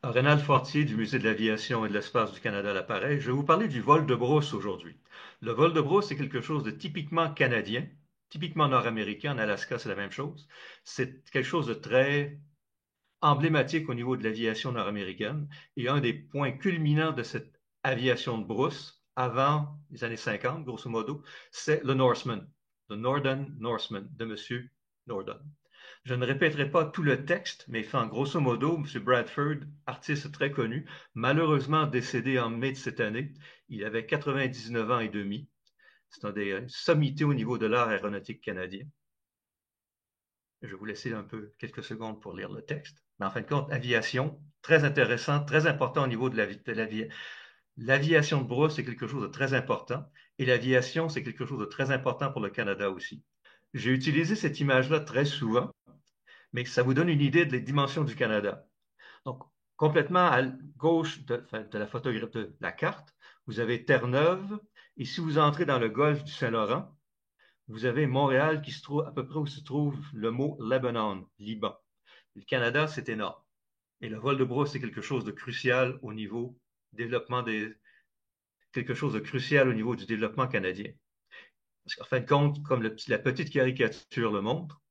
Rénal Fortier du Musée de l'aviation et de l'espace du Canada à l'appareil. Je vais vous parler du vol de brousse aujourd'hui. Le vol de brousse, c'est quelque chose de typiquement canadien, typiquement nord-américain. En Alaska, c'est la même chose. C'est quelque chose de très emblématique au niveau de l'aviation nord-américaine. Et un des points culminants de cette aviation de brousse, avant les années 50, grosso modo, c'est le Norseman, le Northern Norseman de M. Norden. Je ne répéterai pas tout le texte, mais enfin, grosso modo, M. Bradford, artiste très connu, malheureusement décédé en mai de cette année, il avait 99 ans et demi. C'est un des sommités au niveau de l'art aéronautique canadien. Je vais vous laisser un peu quelques secondes pour lire le texte. Mais en fin de compte, aviation, très intéressant, très important au niveau de l'aviation de brousse, c'est quelque chose de très important. Et l'aviation, c'est quelque chose de très important pour le Canada aussi. J'ai utilisé cette image-là très souvent, mais ça vous donne une idée des dimensions du Canada. Donc, complètement à gauche de la photographie de la carte, vous avez Terre-Neuve. Et si vous entrez dans le golfe du Saint-Laurent, vous avez Montréal qui se trouve à peu près où se trouve le mot Lebanon, Liban. Le Canada, c'est énorme. Et le vol de brousse, c'est quelque chose de crucial au niveau développement quelque chose de crucial au niveau du développement canadien. Parce qu'en fin de compte, comme la petite caricature le montre,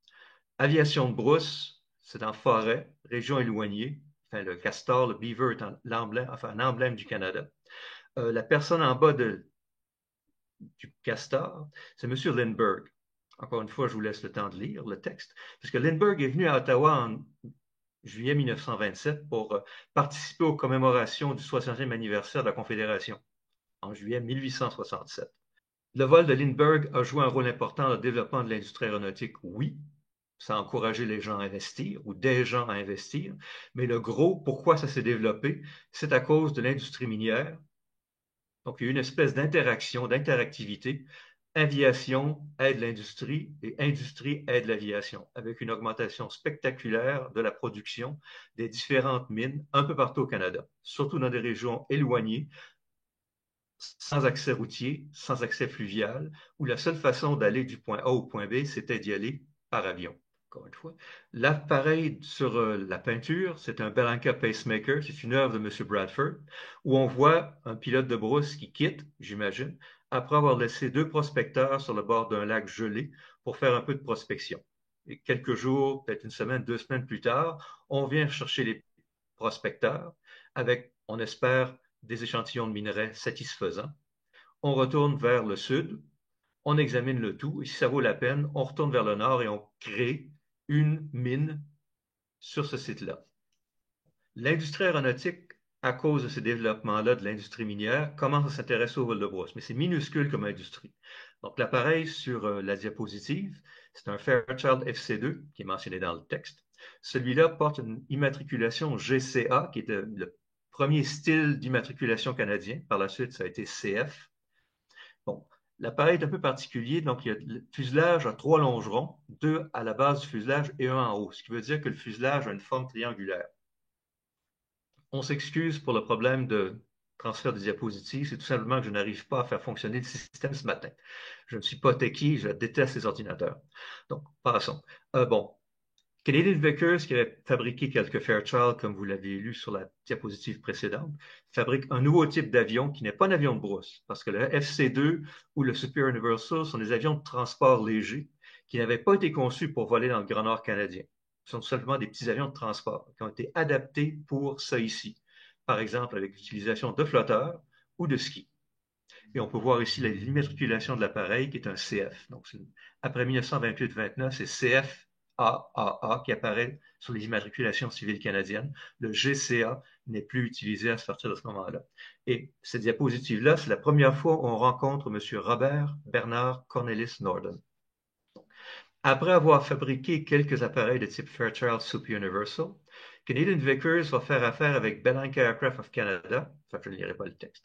aviation de brousse, c'est en forêt, région éloignée. Enfin, le castor, le beaver est l'emblème, enfin, un emblème du Canada. La personne en bas du castor, c'est M. Lindbergh. Encore une fois, je vous laisse le temps de lire le texte, parce que Lindbergh est venu à Ottawa en juillet 1927 pour participer aux commémorations du 60e anniversaire de la Confédération, en juillet 1867. Le vol de Lindbergh a joué un rôle important dans le développement de l'industrie aéronautique, oui. Ça a encouragé les gens à investir ou des gens à investir. Mais le gros, pourquoi ça s'est développé, c'est à cause de l'industrie minière. Donc, il y a eu une espèce d'interaction, d'interactivité. Aviation aide l'industrie et industrie aide l'aviation, avec une augmentation spectaculaire de la production des différentes mines un peu partout au Canada, surtout dans des régions éloignées, sans accès routier, sans accès fluvial, où la seule façon d'aller du point A au point B, c'était d'y aller par avion. Encore une fois. L'appareil sur la peinture, c'est un Bellanca Pacemaker, c'est une œuvre de M. Bradford, où on voit un pilote de brousse qui quitte, j'imagine, après avoir laissé deux prospecteurs sur le bord d'un lac gelé pour faire un peu de prospection. Et quelques jours, peut-être une semaine, 2 semaines plus tard, on vient chercher les prospecteurs avec, on espère, des échantillons de minerais satisfaisants. On retourne vers le sud, on examine le tout, et si ça vaut la peine, on retourne vers le nord et on crée une mine sur ce site-là. L'industrie aéronautique, à cause de ce développement-là de l'industrie minière, commence à s'intéresser au vol de brousse, mais c'est minuscule comme industrie. Donc, l'appareil sur la diapositive, c'est un Fairchild FC2 qui est mentionné dans le texte. Celui-là porte une immatriculation GCA, qui est le premier style d'immatriculation canadien. Par la suite, ça a été CF. Bon, l'appareil est un peu particulier, donc le fuselage a trois longerons, deux à la base du fuselage et un en haut, ce qui veut dire que le fuselage a une forme triangulaire. On s'excuse pour le problème de transfert de diapositives, c'est tout simplement que je n'arrive pas à faire fonctionner le système ce matin. Je ne suis pas techie, je déteste les ordinateurs. Donc, passons. Bon, Canadian Vickers, qui avait fabriqué quelques Fairchild, comme vous l'avez lu sur la diapositive précédente, fabrique un nouveau type d'avion qui n'est pas un avion de brousse, parce que le FC2 ou le Super Universal sont des avions de transport léger qui n'avaient pas été conçus pour voler dans le Grand Nord canadien. Ce sont simplement des petits avions de transport qui ont été adaptés pour ça ici, par exemple avec l'utilisation de flotteurs ou de skis. Et on peut voir ici l'immatriculation de l'appareil qui est un CF. Donc, après 1928-29, c'est CFAAA qui apparaît sur les immatriculations civiles canadiennes. Le GCA n'est plus utilisé à partir de ce moment-là. Et cette diapositive-là, c'est la première fois où on rencontre M. Robert Bernard Cornelis Norden. Après avoir fabriqué quelques appareils de type Fairchild Super Universal, Canadian Vickers va faire affaire avec Bellanca Aircraft of Canada, enfin je ne lirai pas le texte,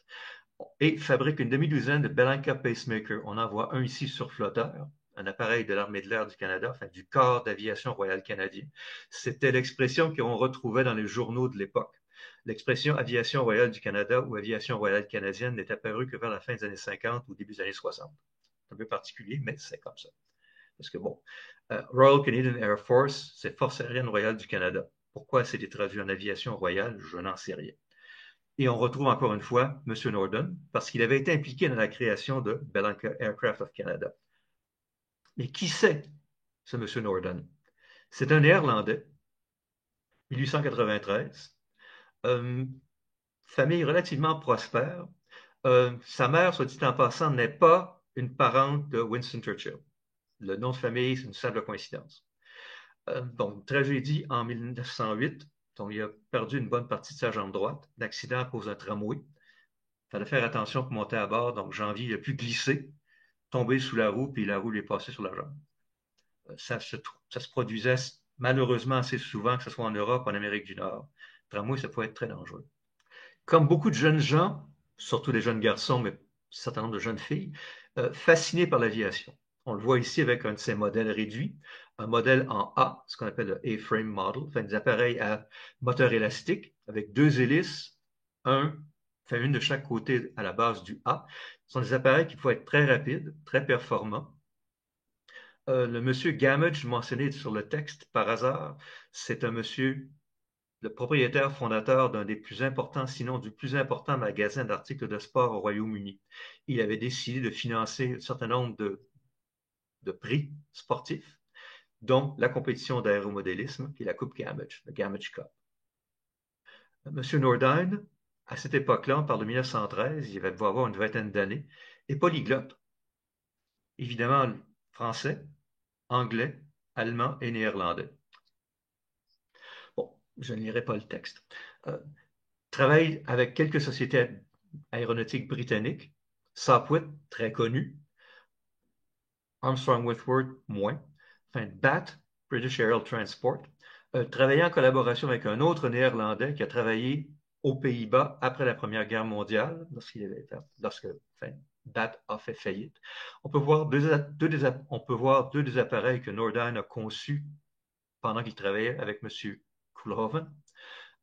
et fabrique une demi-douzaine de Bellanca Pacemaker. On en voit un ici sur flotteur, un appareil de l'Armée de l'air du Canada, enfin du corps d'aviation royale canadien. C'était l'expression qu'on retrouvait dans les journaux de l'époque. L'expression aviation royale du Canada ou aviation royale canadienne n'est apparue que vers la fin des années 50 ou début des années 60. C'est un peu particulier, mais c'est comme ça. Parce que bon, Royal Canadian Air Force, c'est Force aérienne royale du Canada. Pourquoi c'est traduit en aviation royale, je n'en sais rien. Et on retrouve encore une fois M. Norden, parce qu'il avait été impliqué dans la création de Bellanca Aircraft of Canada. Mais qui c'est, ce M. Norden? C'est un Néerlandais, 1893, famille relativement prospère. Sa mère, soit dit en passant, n'est pas une parente de Winston Churchill. Le nom de famille, c'est une simple coïncidence. Donc, tragédie en 1908. Donc, il a perdu une bonne partie de sa jambe droite. L'accident à cause d'un tramway. Il fallait faire attention pour monter à bord. Donc, janvier, il a pu glisser, tomber sous la roue, puis la roue lui est passée sur la jambe. Ça se produisait malheureusement assez souvent, que ce soit en Europe ou en Amérique du Nord. Le tramway, ça pouvait être très dangereux. Comme beaucoup de jeunes gens, surtout des jeunes garçons, mais un certain nombre de jeunes filles, fascinés par l'aviation. On le voit ici avec un de ces modèles réduits, un modèle en A, ce qu'on appelle le A-frame model, enfin des appareils à moteur élastique avec deux hélices, une de chaque côté à la base du A. Ce sont des appareils qui peuvent être très rapides, très performants. Le monsieur Gamage mentionné sur le texte par hasard, c'est un monsieur, le propriétaire fondateur d'un des plus importants, sinon du plus important magasin d'articles de sport au Royaume-Uni. Il avait décidé de financer un certain nombre de prix sportifs, dont la compétition d'aéromodélisme et la Coupe Gamage, le Gamage Cup. M. Nordine, à cette époque-là, on parle de 1913, il va avoir une vingtaine d'années, est polyglotte. Évidemment, français, anglais, allemand et néerlandais. Bon, je ne lirai pas le texte. Travaille avec quelques sociétés aéronautiques britanniques, Sopwith, très connu, Armstrong Whitworth, moins, enfin BAT, British Aerial Transport, travaillait en collaboration avec un autre Néerlandais qui a travaillé aux Pays-Bas après la Première Guerre mondiale, lorsque BAT a fait faillite. On peut voir deux des appareils que Nordine a conçus pendant qu'il travaillait avec M. Koolhoven.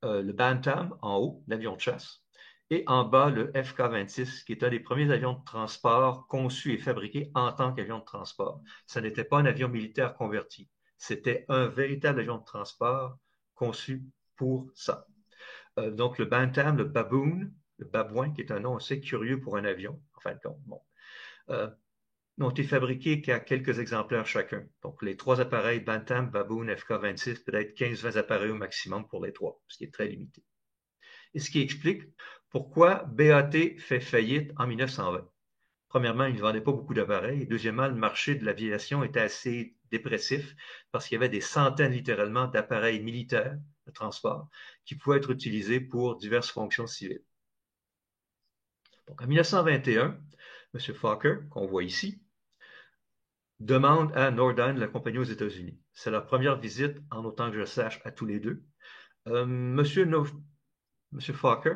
Le Bantam en haut, l'avion de chasse, et en bas, le FK-26, qui est un des premiers avions de transport conçus et fabriqués en tant qu'avion de transport. Ce n'était pas un avion militaire converti, c'était un véritable avion de transport conçu pour ça. Donc, le Bantam, le Baboon, le Babouin, qui est un nom assez curieux pour un avion, en fin de compte. Bon. N'ont été fabriqués qu'à quelques exemplaires chacun. Donc, les trois appareils Bantam, Baboon, FK-26, peut-être 15-20 appareils au maximum pour les trois, ce qui est très limité. Et ce qui explique pourquoi BAT fait faillite en 1920. Premièrement, il ne vendait pas beaucoup d'appareils. Et deuxièmement, le marché de l'aviation était assez dépressif parce qu'il y avait des centaines, littéralement, d'appareils militaires de transport qui pouvaient être utilisés pour diverses fonctions civiles. Donc, en 1921, M. Fokker, qu'on voit ici, demande à Nordine de l'accompagner aux États-Unis. C'est leur première visite, en autant que je sache, à tous les deux. Monsieur Fokker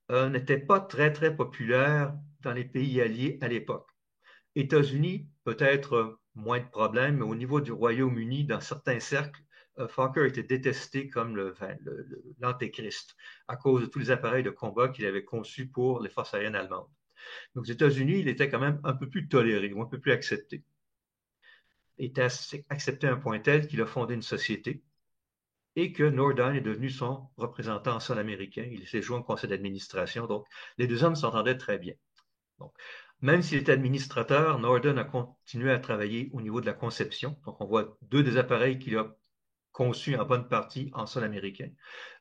n'était pas très, très populaire dans les pays alliés à l'époque. États-Unis, peut-être moins de problèmes, mais au niveau du Royaume-Uni, dans certains cercles, Fokker était détesté comme l'antéchrist à cause de tous les appareils de combat qu'il avait conçus pour les forces aériennes allemandes. Donc, aux États-Unis, il était quand même un peu plus toléré ou un peu plus accepté. Il était accepté à un point tel qu'il a fondé une société et que Nordine est devenu son représentant en sol américain. Il s'est joint au conseil d'administration. Donc, les deux hommes s'entendaient très bien. Donc, même s'il était administrateur, Nordine a continué à travailler au niveau de la conception. Donc, on voit deux des appareils qu'il a conçus en bonne partie en sol américain.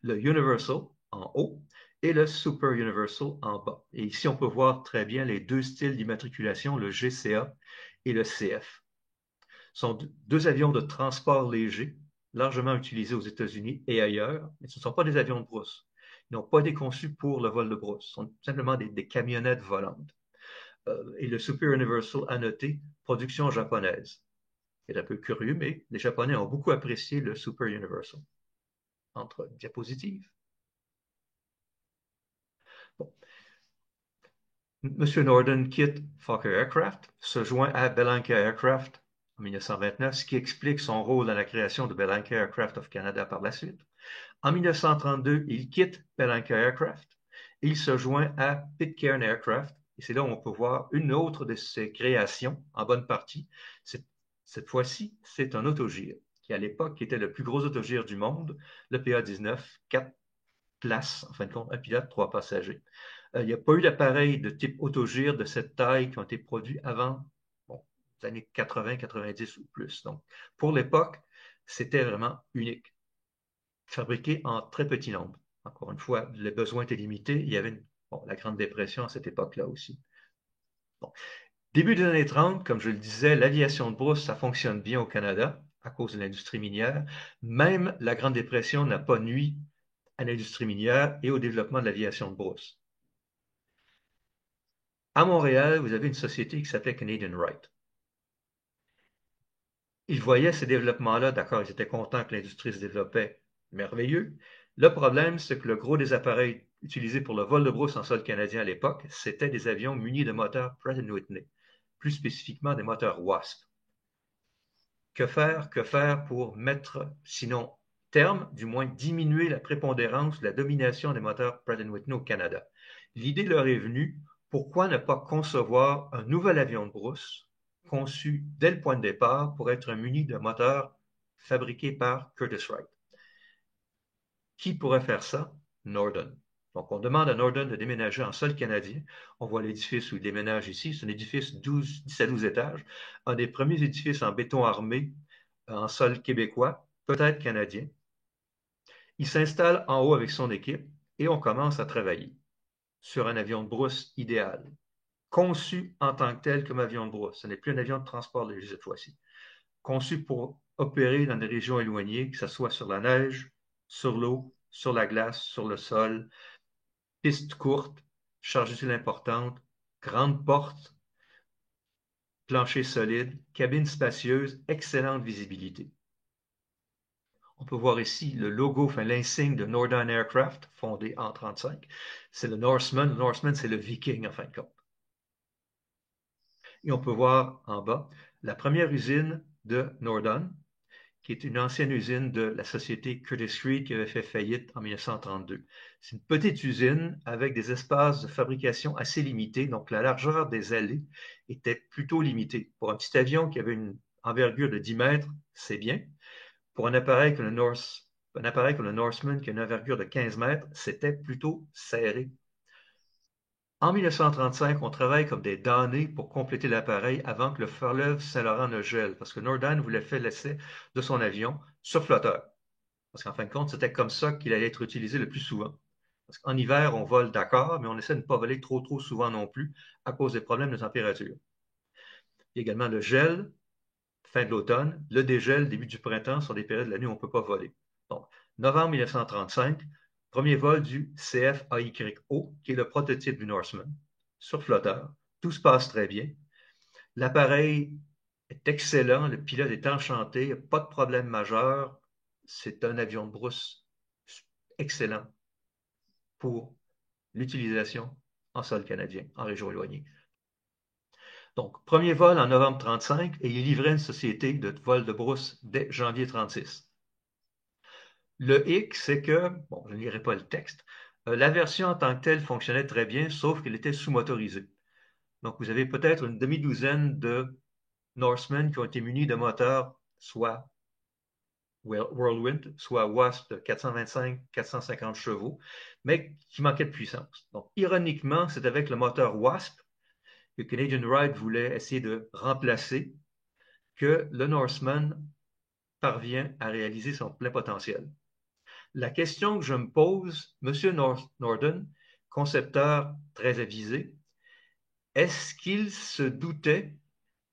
Le Universal en haut et le Super Universal en bas. Et ici, on peut voir très bien les deux styles d'immatriculation, le GCA et le CF. Ce sont deux avions de transport léger, largement utilisés aux États-Unis et ailleurs, mais ce ne sont pas des avions de brousse. Ils n'ont pas été conçus pour le vol de brousse. Ce sont simplement des camionnettes volantes. Et le Super Universal a noté production japonaise. C'est un peu curieux, mais les Japonais ont beaucoup apprécié le Super Universal. Entre diapositives. Bon. M. Norden quitte Fokker Aircraft, se joint à Bellanca Aircraft en 1929, ce qui explique son rôle dans la création de Bellanca Aircraft of Canada par la suite. En 1932, il quitte Bellanca Aircraft. Il se joint à Pitcairn Aircraft. Et c'est là où on peut voir une autre de ses créations, en bonne partie. Cette fois-ci, c'est un autogire. qui à l'époque était le plus gros autogire du monde, le PA-19, 4 places, en fin de compte, un pilote, 3 passagers. Il n'y a pas eu d'appareil de type autogire de cette taille qui ont été produits avant bon, les années 80, 90 ou plus. Donc, pour l'époque, c'était vraiment unique, fabriqué en très petit nombre. Encore une fois, les besoins étaient limités. Il y avait la Grande Dépression à cette époque-là aussi. Bon. Début des années 30, comme je le disais, l'aviation de brousse, ça fonctionne bien au Canada à cause de l'industrie minière. Même la Grande Dépression n'a pas nui à l'industrie minière et au développement de l'aviation de brousse. À Montréal, vous avez une société qui s'appelait Canadian Wright. Ils voyaient ces développements-là, d'accord, ils étaient contents que l'industrie se développait, merveilleux. Le problème, c'est que le gros des appareils utilisés pour le vol de brousse en sol canadien à l'époque, c'était des avions munis de moteurs Pratt & Whitney, plus spécifiquement des moteurs Wasp. Que faire pour mettre, sinon terme, du moins diminuer la prépondérance, la domination des moteurs Pratt & Whitney au Canada? L'idée leur est venue, pourquoi ne pas concevoir un nouvel avion de brousse conçu dès le point de départ pour être muni de moteurs fabriqués par Curtiss-Wright? Qui pourrait faire ça? Norden. Donc, on demande à Norden de déménager en sol canadien. On voit l'édifice où il déménage ici. C'est un édifice 10 à 12 étages, un des premiers édifices en béton armé en sol québécois, peut-être canadien. Il s'installe en haut avec son équipe et on commence à travailler sur un avion de brousse idéal, conçu en tant que tel comme avion de brousse. Ce n'est plus un avion de transport léger cette fois-ci. Conçu pour opérer dans des régions éloignées, que ce soit sur la neige, sur l'eau, sur la glace, sur le sol, piste courte, charge utile importante, grande porte, plancher solide, cabine spacieuse, excellente visibilité. On peut voir ici le logo, enfin l'insigne de Norden Aircraft, fondé en 1935. C'est le Norseman. Le Norseman, c'est le Viking, en fin de compte. Et on peut voir en bas la première usine de Norden, qui est une ancienne usine de la société Curtiss-Wright qui avait fait faillite en 1932. C'est une petite usine avec des espaces de fabrication assez limités, donc la largeur des allées était plutôt limitée. Pour un petit avion qui avait une envergure de 10 mètres, c'est bien. Pour un appareil comme le Norseman qui a une envergure de 15 mètres, c'était plutôt serré. En 1935, on travaille comme des damnés pour compléter l'appareil avant que le fleuve Saint-Laurent ne gèle, parce que Norden voulait faire l'essai de son avion sur flotteur. Parce qu'en fin de compte, c'était comme ça qu'il allait être utilisé le plus souvent. Parce qu'en hiver, on vole d'accord, mais on essaie de ne pas voler trop souvent non plus à cause des problèmes de température. Il y a également le gel, fin de l'automne, le dégel, début du printemps sont des périodes de l'année où on ne peut pas voler. Donc, novembre 1935, premier vol du CF-AYO, qui est le prototype du Norseman, sur flotteur. Tout se passe très bien. L'appareil est excellent, le pilote est enchanté, pas de problème majeur. C'est un avion de brousse excellent pour l'utilisation en sol canadien, en région éloignée. Donc, premier vol en novembre 1935 et il livrait une société de vol de brousse dès janvier 1936. Le hic, c'est que, bon, je ne lirai pas le texte, la version en tant que telle fonctionnait très bien, sauf qu'elle était sous-motorisée. Donc, vous avez peut-être une demi-douzaine de Norsemen qui ont été munis de moteurs, soit Whirlwind, soit Wasp de 425-450 chevaux, mais qui manquaient de puissance. Donc, ironiquement, c'est avec le moteur Wasp que Canadian Ride voulait essayer de remplacer que le Norseman parvient à réaliser son plein potentiel. La question que je me pose, M. Norden, concepteur très avisé, est-ce qu'il se doutait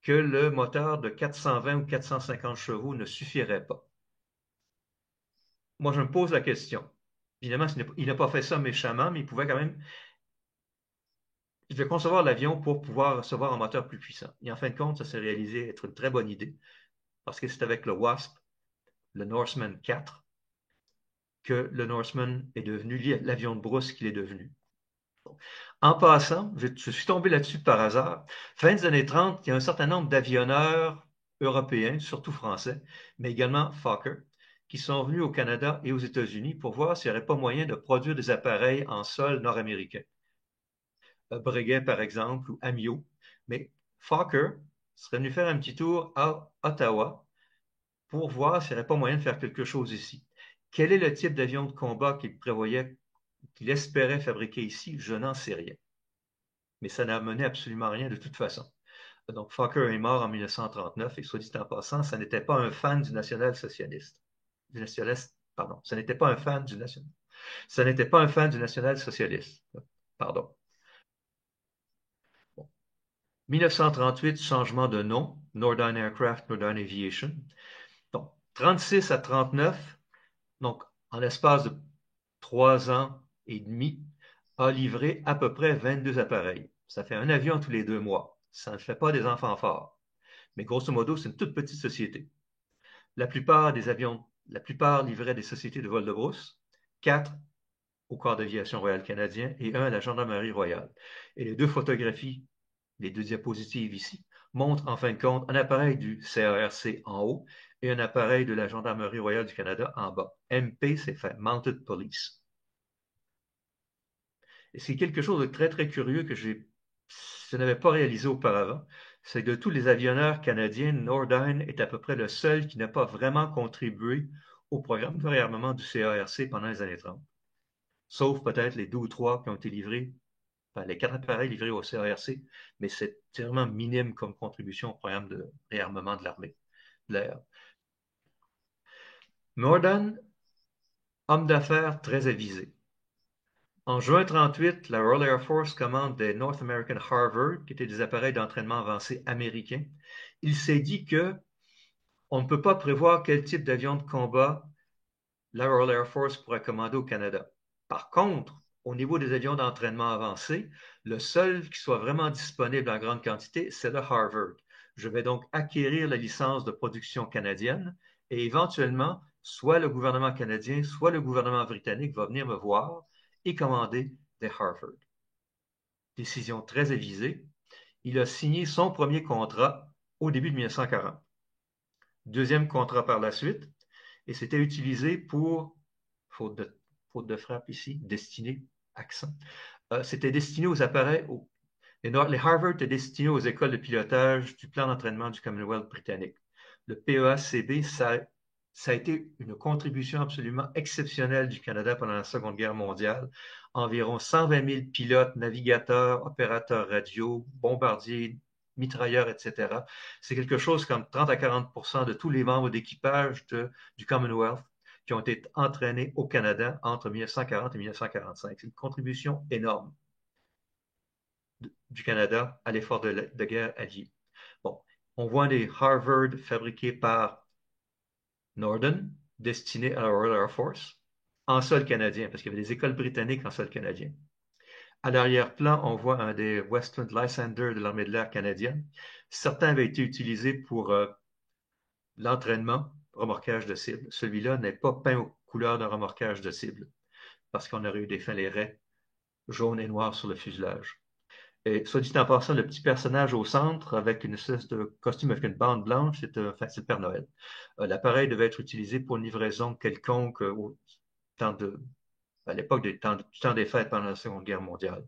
que le moteur de 420 ou 450 chevaux ne suffirait pas? Moi, je me pose la question. Évidemment, il n'a pas fait ça méchamment, mais il pouvait quand même. Il devait concevoir l'avion pour pouvoir recevoir un moteur plus puissant. Et en fin de compte, ça s'est réalisé être une très bonne idée, parce que c'est avec le Wasp, le Norseman 4, que le Norseman est devenu l'avion de brousse qu'il est devenu. En passant, je suis tombé là-dessus par hasard. Fin des années 30, il y a un certain nombre d'avionneurs européens, surtout français, mais également Fokker, qui sont venus au Canada et aux États-Unis pour voir s'il n'y aurait pas moyen de produire des appareils en sol nord-américain. Breguet, par exemple, ou Amiot. Mais Fokker serait venu faire un petit tour à Ottawa pour voir s'il n'y aurait pas moyen de faire quelque chose ici. Quel est le type d'avion de combat qu'il prévoyait, qu'il espérait fabriquer ici? Je n'en sais rien. Mais ça n'a mené absolument rien de toute façon. Donc, Fokker est mort en 1939 et soit dit en passant, ça n'était pas un fan du national-socialiste. Du nationaliste, pardon, ça n'était pas un fan du national. Ça n'était pas un fan du national-socialiste. Pardon. Bon. 1938, changement de nom, Northern Aircraft, Northern Aviation. Donc, 36 à 39, donc en l'espace de 3 ans et demi, a livré à peu près 22 appareils. Ça fait un avion tous les 2 mois. Ça ne fait pas des enfants forts. Mais grosso modo, c'est une toute petite société. La plupart livraient des sociétés de vol de brousse, 4 au Corps d'aviation royal canadien et 1 à la Gendarmerie royale. Et les deux photographies, les deux diapositives ici, montrent en fin de compte un appareil du CARC en haut et un appareil de la Gendarmerie royale du Canada en bas. MP, c'est fait Mounted Police. Et c'est quelque chose de très, très curieux que je n'avais pas réalisé auparavant, c'est que de tous les avionneurs canadiens, Nordyne est à peu près le seul qui n'a pas vraiment contribué au programme de réarmement du CARC pendant les années 30. Sauf peut-être les 2 ou 3 qui ont été livrés, enfin, les 4 appareils livrés au CARC, mais c'est vraiment minime comme contribution au programme de réarmement de l'armée de l'air. Norden, homme d'affaires très avisé. En juin 1938, la Royal Air Force commande des North American Harvard, qui étaient des appareils d'entraînement avancé américains. Il s'est dit que on ne peut pas prévoir quel type d'avion de combat la Royal Air Force pourrait commander au Canada. Par contre, au niveau des avions d'entraînement avancés, le seul qui soit vraiment disponible en grande quantité, c'est le Harvard. Je vais donc acquérir la licence de production canadienne et éventuellement, soit le gouvernement canadien, soit le gouvernement britannique va venir me voir et commander des Harvard. Décision très avisée. Il a signé son premier contrat au début de 1940. Deuxième contrat par la suite, et c'était utilisé pour, faute de, faute de frappe ici, destiné, accent, c'était destiné aux appareils, les Harvard étaient destinés aux écoles de pilotage du plan d'entraînement du Commonwealth britannique. Le PEACB, ça a été une contribution absolument exceptionnelle du Canada pendant la Seconde Guerre mondiale. Environ 120 000 pilotes, navigateurs, opérateurs radio, bombardiers, mitrailleurs, etc. C'est quelque chose comme 30 à 40 de tous les membres d'équipage du Commonwealth qui ont été entraînés au Canada entre 1940 et 1945. C'est une contribution énorme du Canada à l'effort de guerre allié. Bon, on voit des Harvard fabriqués par Norden, destinés à la Royal Air Force, en sol canadien, parce qu'il y avait des écoles britanniques en sol canadien. À l'arrière-plan, on voit un des Westland Lysander de l'armée de l'air canadienne. Certains avaient été utilisés pour l'entraînement, remorquage de cible. Celui-là n'est pas peint aux couleurs d'un remorquage de cible, parce qu'on aurait eu des falairet jaunes et noirs sur le fuselage. Et soit dit en passant, le petit personnage au centre avec une espèce de costume avec une bande blanche, c'est le Père Noël. L'appareil devait être utilisé pour une livraison quelconque temps de, à l'époque du temps des fêtes pendant la Seconde Guerre mondiale.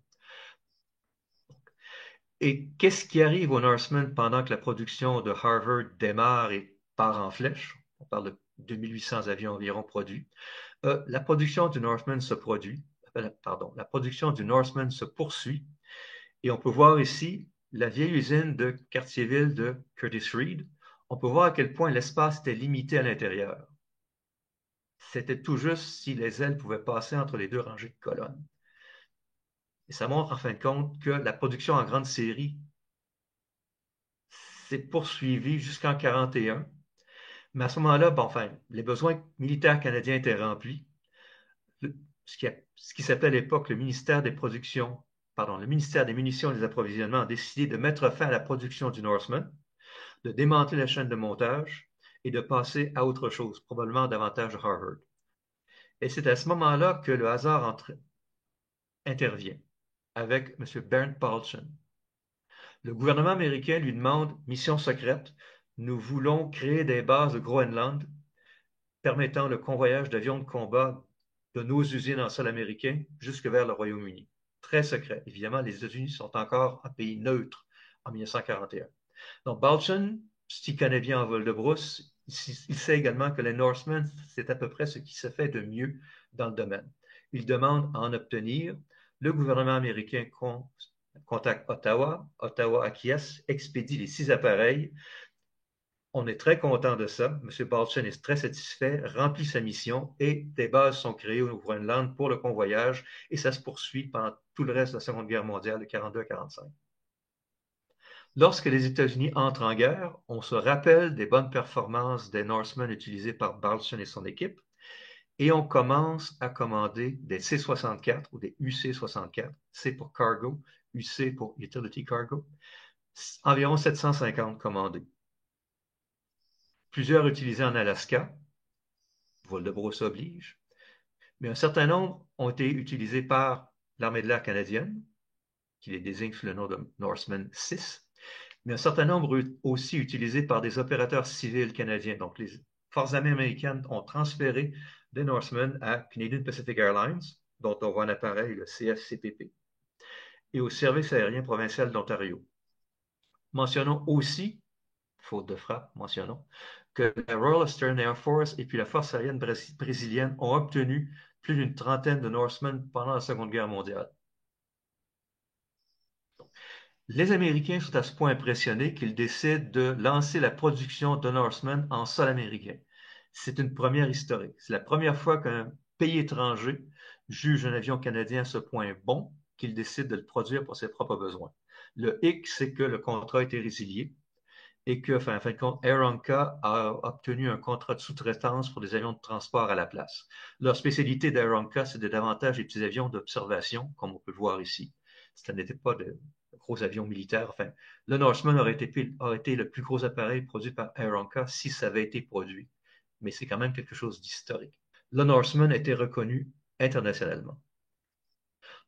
Et qu'est-ce qui arrive aux Norsemen pendant que la production de Harvard démarre et part en flèche? On parle de 2800 avions environ produits. La production du Northman se produit, pardon, la production du Norseman se poursuit. Et on peut voir ici la vieille usine de Cartierville de Curtis Reed. On peut voir à quel point l'espace était limité à l'intérieur. C'était tout juste si les ailes pouvaient passer entre les deux rangées de colonnes. Et ça montre en fin de compte que la production en grande série s'est poursuivie jusqu'en 1941. Mais à ce moment-là, bon, enfin, les besoins militaires canadiens étaient remplis. Ce qui s'appelait à l'époque le ministère des productions, pardon, le ministère des munitions et des approvisionnements a décidé de mettre fin à la production du Norseman, de démanteler la chaîne de montage et de passer à autre chose, probablement davantage de Harvard. Et c'est à ce moment-là que le hasard intervient avec M. Bernd Paulsen. Le gouvernement américain lui demande, mission secrète, nous voulons créer des bases de Groenland permettant le convoyage d'avions de combat de nos usines en sol américain jusque vers le Royaume-Uni. Très secret. Évidemment, les États-Unis sont encore un pays neutre en 1941. Donc, Balchen, s'il connaît bien en vol de brousse, Il sait également que les Norsemen, c'est à peu près ce qui se fait de mieux dans le domaine. Il demande à en obtenir. Le gouvernement américain contacte Ottawa. Ottawa acquiesce, expédie les 6 appareils. On est très content de ça. M. Balchen est très satisfait, remplit sa mission et des bases sont créées au Groenland pour le convoyage et ça se poursuit pendant tout le reste de la Seconde Guerre mondiale de 42 à 45. Lorsque les États-Unis entrent en guerre, on se rappelle des bonnes performances des Norsemen utilisés par Balchen et son équipe et on commence à commander des C-64 ou des UC-64. C pour Cargo, UC pour Utility Cargo. Environ 750 commandés. Plusieurs utilisés en Alaska, vol de brousse oblige, mais un certain nombre ont été utilisés par l'armée de l'air canadienne, qui les désigne sous le nom de Norseman 6, mais un certain nombre aussi utilisés par des opérateurs civils canadiens. Donc, les forces armées américaines ont transféré des Norsemen à Canadian Pacific Airlines, dont on voit un appareil, le CFCPP, et au Service aérien provincial d'Ontario. Mentionnons aussi, faute de frappe, mentionnons, que la Royal Australian Air Force et puis la Force aérienne brésilienne ont obtenu plus d'une trentaine de Norsemen pendant la Seconde Guerre mondiale. Les Américains sont à ce point impressionnés qu'ils décident de lancer la production de Norseman en sol américain. C'est une première historique. C'est la première fois qu'un pays étranger juge un avion canadien à ce point bon qu'il décide de le produire pour ses propres besoins. Le hic, c'est que le contrat a été résilié et que, en fin de compte, Aeronca a obtenu un contrat de sous-traitance pour des avions de transport à la place. Leur spécialité d'Aeronca, c'est de davantage des petits avions d'observation, comme on peut le voir ici. Ce n'était pas de gros avions militaires. Enfin, le Norseman aurait été le plus gros appareil produit par Aeronca si ça avait été produit. Mais c'est quand même quelque chose d'historique. Le Norseman a été reconnu internationalement.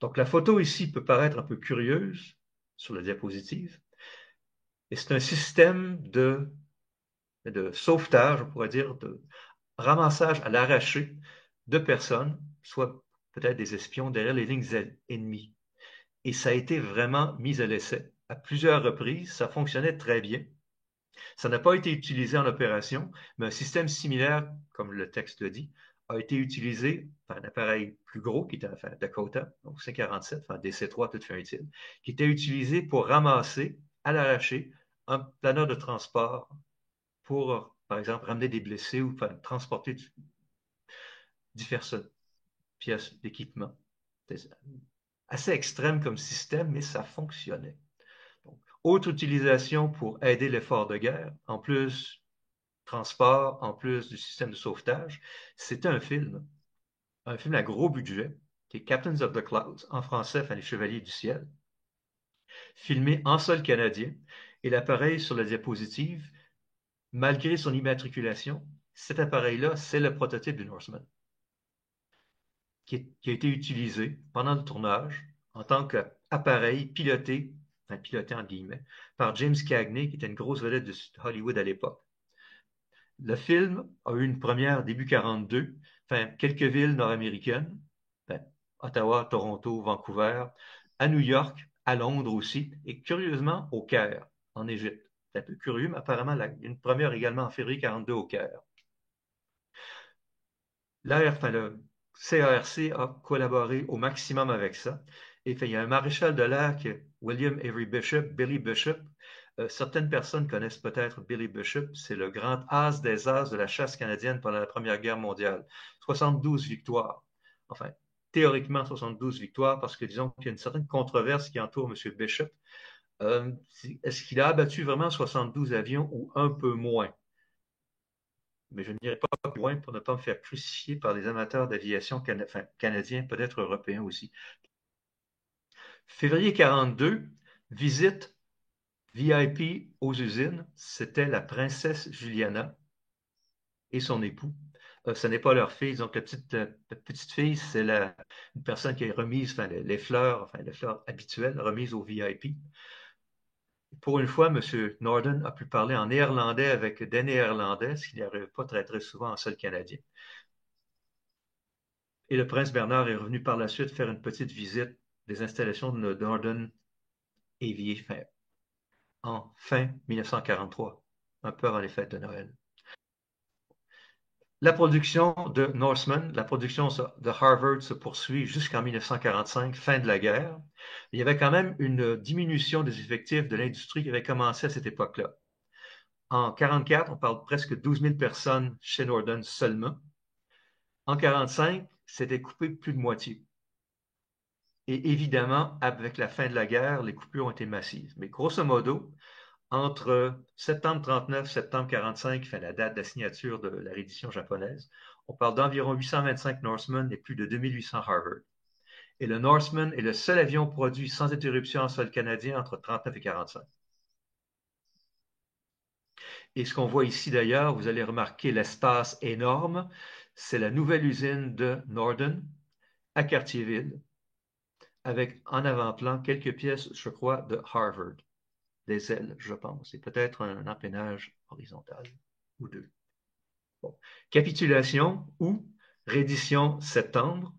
Donc, la photo ici peut paraître un peu curieuse sur la diapositive. Et c'est un système de sauvetage, on pourrait dire, de ramassage à l'arraché de personnes, soit peut-être des espions, derrière les lignes ennemies. Et ça a été vraiment mis à l'essai. À plusieurs reprises, ça fonctionnait très bien. Ça n'a pas été utilisé en opération, mais un système similaire, comme le texte le dit, a été utilisé par un appareil plus gros qui était enfin Dakota, donc C-47, enfin DC-3, tout fait utile, qui était utilisé pour ramasser à l'arraché un planeur de transport pour, par exemple, ramener des blessés ou enfin, transporter diverses pièces d'équipement. C'est assez extrême comme système, mais ça fonctionnait. Donc, autre utilisation pour aider l'effort de guerre, en plus transport, en plus du système de sauvetage, c'était un film à gros budget, qui est Captains of the Clouds, en français, enfin les Chevaliers du Ciel, filmé en sol canadien, et l'appareil sur la diapositive, malgré son immatriculation, cet appareil-là, c'est le prototype du Norseman, qui a été utilisé pendant le tournage en tant qu'appareil piloté, enfin piloté en guillemets, par James Cagney, qui était une grosse vedette de Hollywood à l'époque. Le film a eu une première début 42, enfin quelques villes nord-américaines, enfin, Ottawa, Toronto, Vancouver, à New York, à Londres aussi, et curieusement au Caire, en Égypte. C'est un peu curieux, mais apparemment une première également en février 42 au Caire. Le CARC a collaboré au maximum avec ça. Et fait, il y a un maréchal de l'air qui est William Avery Bishop, Billy Bishop. Certaines personnes connaissent peut-être Billy Bishop. C'est le grand as des as de la chasse canadienne pendant la Première Guerre mondiale. 72 victoires. Enfin, théoriquement 72 victoires parce que disons qu'il y a une certaine controverse qui entoure M. Bishop. Est-ce qu'il a abattu vraiment 72 avions ou un peu moins? Mais je n'irai pas plus loin pour ne pas me faire crucifier par les amateurs d'aviation canadiens, peut-être européens aussi. Février 42, visite VIP aux usines, c'était la princesse Juliana et son époux. Ce n'est pas leur fille, donc la petite fille, c'est une personne qui est remise, enfin les fleurs habituelles remises aux VIP. Pour une fois, M. Norden a pu parler en néerlandais avec des Néerlandais, ce qui n'arrive pas très très souvent en sol canadien. Et le prince Bernard est revenu par la suite faire une petite visite des installations de Norden Aviation en fin 1943, un peu avant les fêtes de Noël. La production de Norseman, la production de Harvard se poursuit jusqu'en 1945, fin de la guerre. Il y avait quand même une diminution des effectifs de l'industrie qui avait commencé à cette époque-là. En 1944, on parle de presque 12 000 personnes chez Norden seulement. En 1945, c'était coupé plus de moitié. Et évidemment, avec la fin de la guerre, les coupures ont été massives. Mais grosso modo, entre septembre 39, septembre 45, enfin la date de la signature de la reddition japonaise, on parle d'environ 825 Norseman et plus de 2800 Harvard. Et le Norseman est le seul avion produit sans interruption en sol canadien entre 39 et 45. Et ce qu'on voit ici d'ailleurs, vous allez remarquer l'espace énorme, c'est la nouvelle usine de Norden à Cartierville, avec en avant-plan quelques pièces, je crois, de Harvard, des ailes, je pense, et peut-être un empennage horizontal ou deux. Bon. Capitulation ou reddition septembre,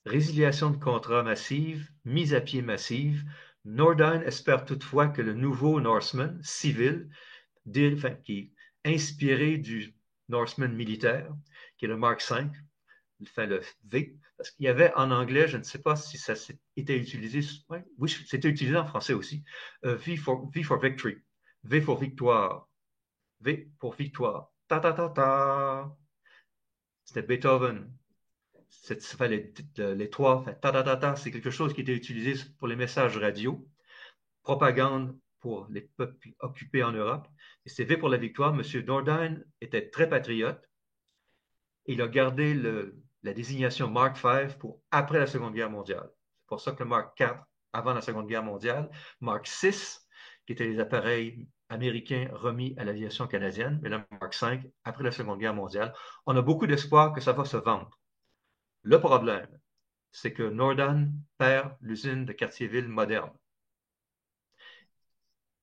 résiliation de contrat massive, mise à pied massive. Nordine espère toutefois que le nouveau Norseman civil, enfin, qui est inspiré du Norseman militaire, qui est le Mark V, enfin le V, parce qu'il y avait en anglais, je ne sais pas si ça était utilisé, ouais, oui, c'était utilisé en français aussi, v for victory, V pour victoire, V pour victoire. Ta ta ta ta. C'était Beethoven. Enfin, les trois, enfin, ta ta ta ta, c'est quelque chose qui était utilisé pour les messages radio, propagande pour les peuples occupés en Europe. Et c'était V pour la victoire. Monsieur Nordine était très patriote. Il a gardé la désignation Mark V pour après la Seconde Guerre mondiale. C'est pour ça que le Mark IV avant la Seconde Guerre mondiale, Mark VI, qui étaient les appareils américains remis à l'aviation canadienne, mais le Mark V après la Seconde Guerre mondiale. On a beaucoup d'espoir que ça va se vendre. Le problème, c'est que Norden perd l'usine de Cartierville moderne.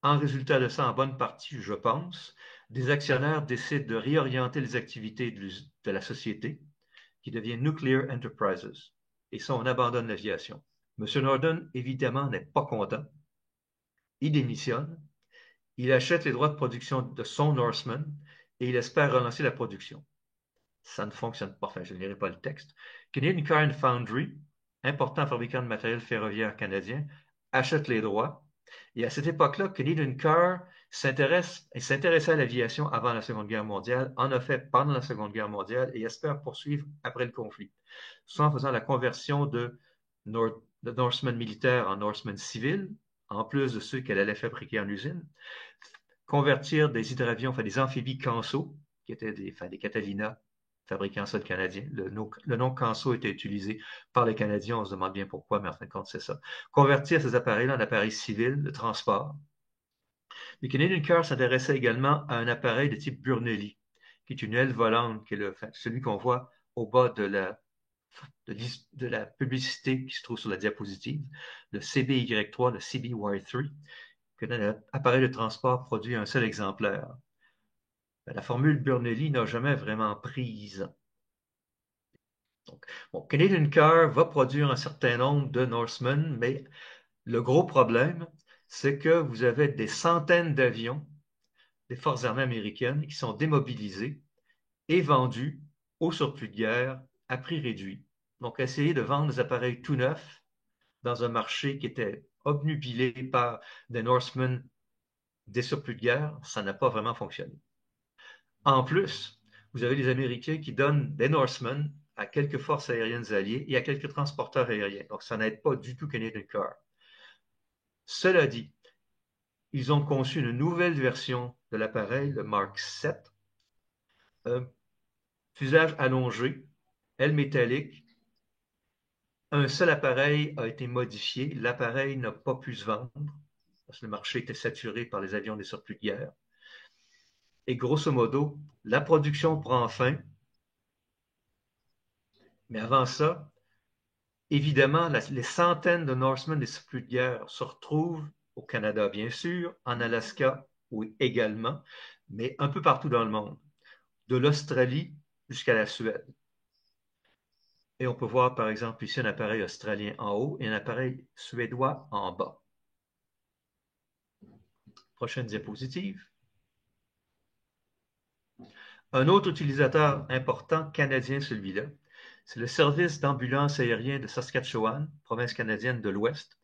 En résultat de ça, en bonne partie, je pense, des actionnaires décident de réorienter les activités de la société qui devient Nuclear Enterprises. Et ça, on abandonne l'aviation. M. Norden, évidemment, n'est pas content. Il démissionne. Il achète les droits de production de son Norseman et il espère relancer la production. Ça ne fonctionne pas. Enfin, je ne lirai pas le texte. Canadian Car and Foundry, important fabricant de matériel ferroviaire canadien, achète les droits. Et à cette époque-là, Canadian Car s'intéressait à l'aviation avant la Seconde Guerre mondiale, en a fait pendant la Seconde Guerre mondiale et espère poursuivre après le conflit, soit en faisant la conversion de Norseman militaire en Norseman civil, en plus de ceux qu'elle allait fabriquer en usine, convertir des hydravions, enfin des amphibies Canso, qui étaient des Catalina fabriqués en sol canadien. Le nom Canso était utilisé par les Canadiens, on se demande bien pourquoi, mais en fin de compte, c'est ça. Convertir ces appareils-là en appareils civils de transport. Le Canadian Car s'intéressait également à un appareil de type Burnelli, qui est une aile volante, qui est celui qu'on voit au bas de la publicité qui se trouve sur la diapositive, le CBY3, le CBY3, qui est un appareil de transport produit un seul exemplaire. La formule Burnelli n'a jamais vraiment prise. Donc, bon, Canadian Car va produire un certain nombre de Norseman, mais le gros problème, c'est que vous avez des centaines d'avions des forces armées américaines qui sont démobilisés et vendus au surplus de guerre à prix réduit. Donc, essayer de vendre des appareils tout neufs dans un marché qui était obnubilé par des Norsemen des surplus de guerre, ça n'a pas vraiment fonctionné. En plus, vous avez les Américains qui donnent des Norsemen à quelques forces aériennes alliées et à quelques transporteurs aériens. Donc, ça n'aide pas du tout Canadian Car. Cela dit, ils ont conçu une nouvelle version de l'appareil, le Mark 7, fuselage allongé, aile métallique. Un seul appareil a été modifié. L'appareil n'a pas pu se vendre parce que le marché était saturé par les avions des surplus de guerre. Et grosso modo, la production prend fin. Mais avant ça, évidemment, les centaines de Norsemen des surplus de guerre se retrouvent au Canada, bien sûr, en Alaska, oui, également, mais un peu partout dans le monde, de l'Australie jusqu'à la Suède. Et on peut voir, par exemple, ici un appareil australien en haut et un appareil suédois en bas. Prochaine diapositive. Un autre utilisateur important canadien, celui-là, c'est le service d'ambulance aérien de Saskatchewan, province canadienne de l'Ouest,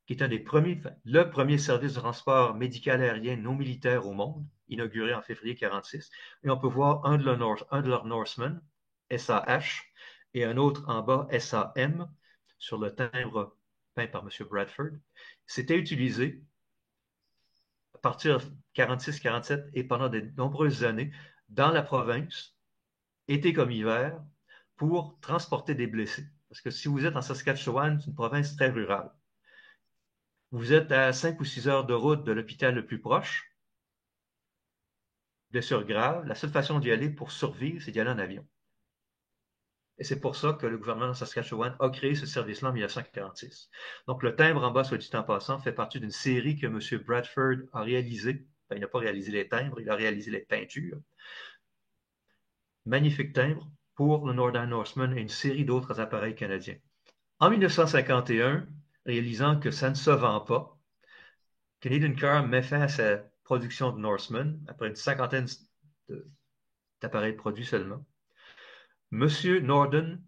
qui est le premier service de transport médical aérien non militaire au monde, inauguré en février 1946. Et on peut voir un de leurs Norsemen, SAH, et un autre en bas, SAM, sur le timbre peint par M. Bradford. C'était utilisé à partir de 46-47 et pendant de nombreuses années dans la province, été comme hiver, pour transporter des blessés. Parce que si vous êtes en Saskatchewan, c'est une province très rurale. Vous êtes à 5 ou 6 heures de route de l'hôpital le plus proche, blessure grave, la seule façon d'y aller pour survivre, c'est d'y aller en avion. Et c'est pour ça que le gouvernement de Saskatchewan a créé ce service-là en 1946. Donc, le timbre en bas, soit dit en passant, fait partie d'une série que M. Bradford a réalisée. Enfin, il n'a pas réalisé les timbres, il a réalisé les peintures. Magnifique timbre pour le Northern Norseman et une série d'autres appareils canadiens. En 1951, réalisant que ça ne se vend pas, Canadian Car met fin à sa production de Norseman après une cinquantaine d'appareils produits seulement. Monsieur Norden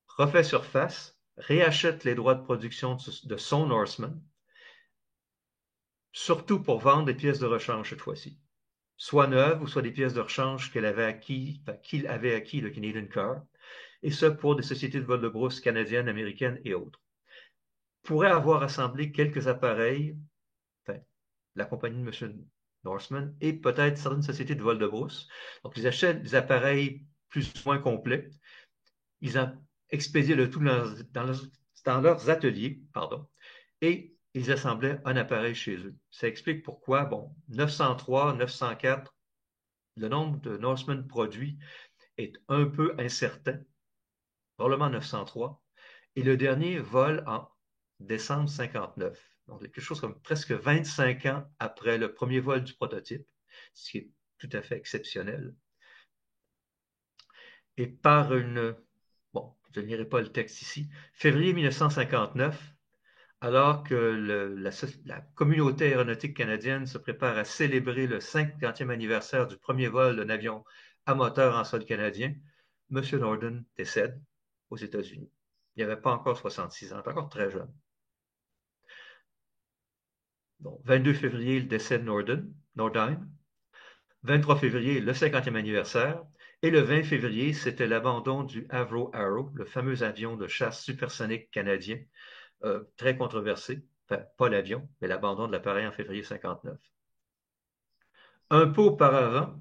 refait surface, réachète les droits de production de son Norseman, surtout pour vendre des pièces de rechange cette fois-ci, soit neuves ou soit des pièces de rechange qu'il avait acquis le Canadian Car, et ce pour des sociétés de vol de brousse canadiennes, américaines et autres. Pourrait avoir assemblé quelques appareils, enfin, la compagnie de M. Norseman et peut-être certaines sociétés de vol de brousse. Donc, ils achètent des appareils plus ou moins complets. Ils ont expédié le tout dans leurs ateliers, pardon, et ils assemblaient un appareil chez eux. Ça explique pourquoi, bon, 903, 904, le nombre de Norseman produits est un peu incertain, probablement 903, et le dernier vole en décembre 59. Donc, quelque chose comme presque 25 ans après le premier vol du prototype, ce qui est tout à fait exceptionnel. Et par bon, je ne lirai pas le texte ici, février 1959, alors que la communauté aéronautique canadienne se prépare à célébrer le 50e anniversaire du premier vol d'un avion à moteur en sol canadien, M. Norden décède aux États-Unis. Il n'avait pas encore 66 ans, il était encore très jeune. Bon, 22 février, le décès de Nordheim. 23 février, le 50e anniversaire. Et le 20 février, c'était l'abandon du Avro Arrow, le fameux avion de chasse supersonique canadien, très controversé. Enfin, pas l'avion, mais l'abandon de l'appareil en février 59. Un peu auparavant,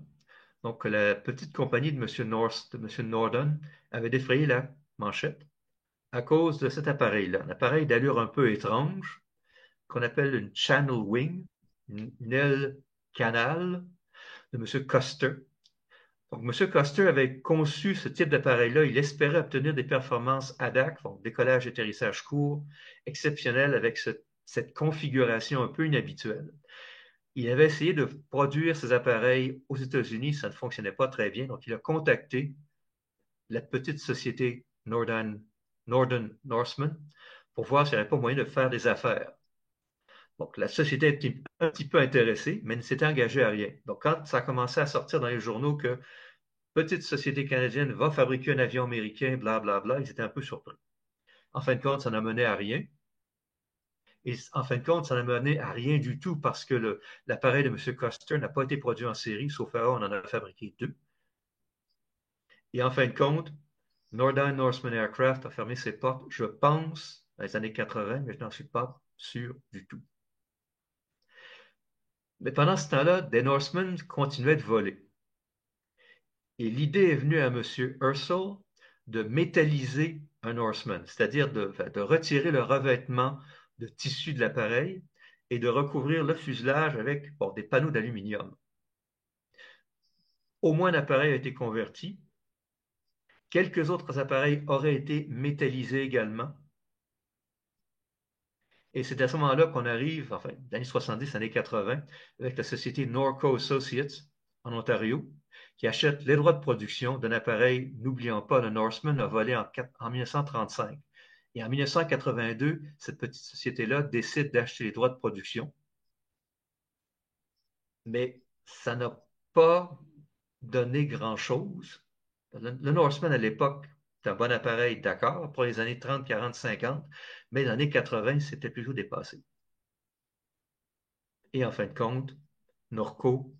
donc la petite compagnie de M. Norden avait défrayé la manchette à cause de cet appareil-là, un appareil d'allure un peu étrange qu'on appelle une channel wing, une aile canal de M. Custer. Donc, M. Custer avait conçu ce type d'appareil-là. Il espérait obtenir des performances ADAC, donc décollage, atterrissage court, exceptionnelles avec cette configuration un peu inhabituelle. Il avait essayé de produire ces appareils aux États-Unis, ça ne fonctionnait pas très bien, donc il a contacté la petite société Northern Norseman pour voir s'il n'y avait pas moyen de faire des affaires. Donc, la société était un petit peu intéressée, mais ne s'était engagée à rien. Donc, quand ça a commencé à sortir dans les journaux que petite société canadienne va fabriquer un avion américain, blablabla, bla, bla, ils étaient un peu surpris. En fin de compte, ça n'a mené à rien. Et en fin de compte, ça n'a mené à rien du tout parce que l'appareil de M. Custer n'a pas été produit en série, sauf erreur, on en a fabriqué 2. Et en fin de compte, Northern Norseman Aircraft a fermé ses portes, je pense, dans les années 80, mais je n'en suis pas sûr du tout. Mais pendant ce temps-là, des Norsemen continuaient de voler. Et l'idée est venue à M. Ursel de métalliser un Norseman, c'est-à-dire de retirer le revêtement de tissu de l'appareil et de recouvrir le fuselage avec des panneaux d'aluminium. Au moins un appareil a été converti. Quelques autres appareils auraient été métallisés également. Et c'est à ce moment-là qu'on arrive, enfin, dans les années 70, années 80, avec la société Norco Associates en Ontario, qui achète les droits de production d'un appareil, n'oublions pas, le Norseman a volé en 1935. Et en 1982, cette petite société-là décide d'acheter les droits de production. Mais ça n'a pas donné grand-chose. Le Norseman, à l'époque, c'est un bon appareil, d'accord, pour les années 30, 40, 50, mais les années 80, c'était plutôt dépassé. Et en fin de compte, Norco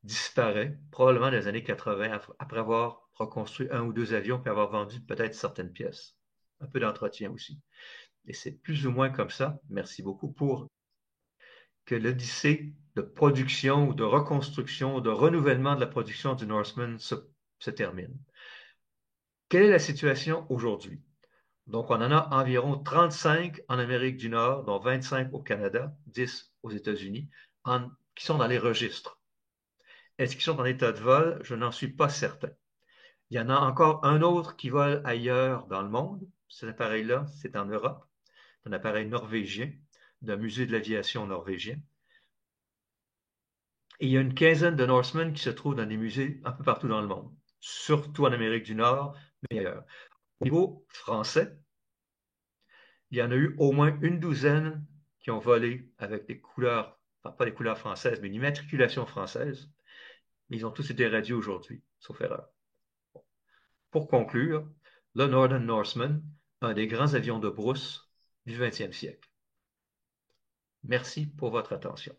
disparaît probablement dans les années 80 après avoir reconstruit un ou deux avions puis avoir vendu peut-être certaines pièces. Un peu d'entretien aussi. Et c'est plus ou moins comme ça, merci beaucoup, pour que l'odyssée de production ou de reconstruction, ou de renouvellement de la production du Norseman se termine. Quelle est la situation aujourd'hui? Donc, on en a environ 35 en Amérique du Nord, dont 25 au Canada, 10 aux États-Unis, qui sont dans les registres. Est-ce qu'ils sont en état de vol? Je n'en suis pas certain. Il y en a encore un autre qui vole ailleurs dans le monde. Cet appareil-là, c'est en Europe. C'est un appareil norvégien, d'un musée de l'aviation norvégien. Et il y a une quinzaine de Norsemen qui se trouvent dans des musées un peu partout dans le monde, surtout en Amérique du Nord, mais ailleurs. Au niveau français, il y en a eu au moins une douzaine qui ont volé avec des couleurs, enfin pas les couleurs françaises, mais une immatriculation française. Mais ils ont tous été radiés aujourd'hui, sauf erreur. Pour conclure, le Northern Norseman, un des grands avions de brousse du XXe siècle. Merci pour votre attention.